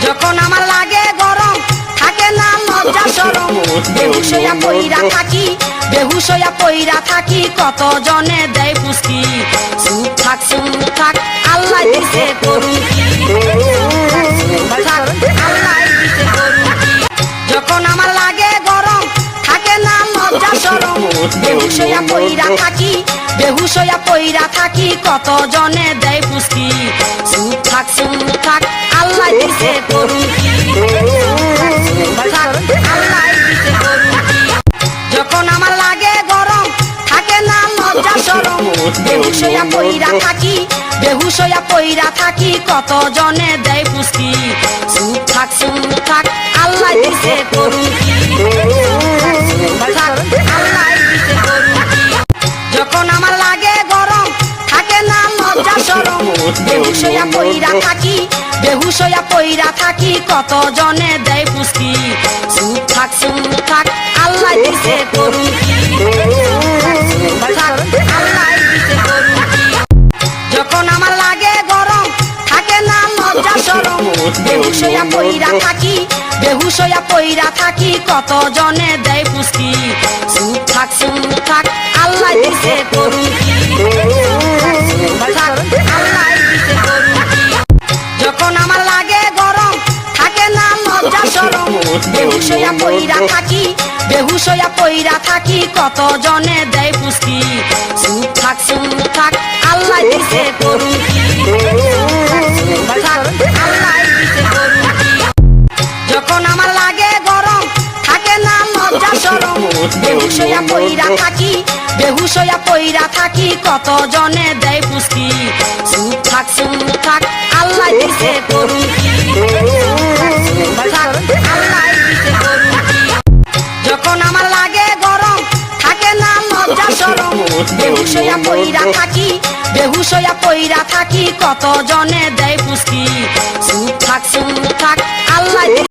যখন আমার লাগে গরম থাকে না লজ্জা শরম বেহুশ হইয়া পইরা থাকি বেহুশ হইয়া পইরা থাকি কত জনে দেয় ফুসকি চুপ থাক আল্লাহ দিছে করুন কি আল্লাহ দিছে করুন কি যখন আমার লাগে গরম থাকে না লজ্জা শরম বেহুশ হইয়া পইরা থাকি বেহুশ হইয়া পইরা থাকি কত জনে দেয় ফুসকি চুপ থাক আল্লাহ দিছে করুন কি আল্লাহ দিছে করুন কি যখন আমার লাগে গরম থাকে না লজ্জা শরম বেহুশ হইয়া পইরা থাকি বেহুশ হইয়া পইরা থাকি কত জনে দেয় ফুসকি চুপ থাক আল্লাহ দিছে করুন কি আল্লাহ দিছে করুন কি যখন আমার লাগে গরম থাকে না লজ্জা শরম বেহুশ হইয়া পইরা থাকি বেহুশ হইয়া পইরা থাকি কত জনে দেয় ফুসকি চুপ থাক আল্লাহ দিছে করুন কি আল্লাহ দিছে করুন কি যখন আমার লাগে গরম থাকে না লজ্জা শরম বেহুশ হইয়া পইরা থাকি বেহুশ হইয়া পইরা থাকি কত জনে দেয় ফুসকি চুপ থাক আল্লাহ দিছে করুন কি আল্লাহ দিছে করুন কি যখন আমার লাগে গরম থাকে না লজ্জা শরম বেহুশ হইয়া পইরা থাকি বেহুশ হইয়া পইরা থাকি কত জনে দেয় ফুসকি চুপ থাক আল্লাহ দিছে করুন কি আল্লাহ দিছে করুন কি যখন আমার লাগে গরম থাকে না লজ্জা শরম বেহুশ হইয়া পইরা থাকি বেহুশ হইয়া পইরা থাকি কত জনে দেয় ফুসকি চুপ থাক আল্লাহ দিছে করুন কি আল্লাহ দিছে করুন কি যখন আমার লাগে গরম থাকে না লজ্জা শরম বেহুশ হইয়া পইরা থাকি বেহুশ হইয়া পইরা থাকি কত জনে দেয় ফুসকি চুপ থাক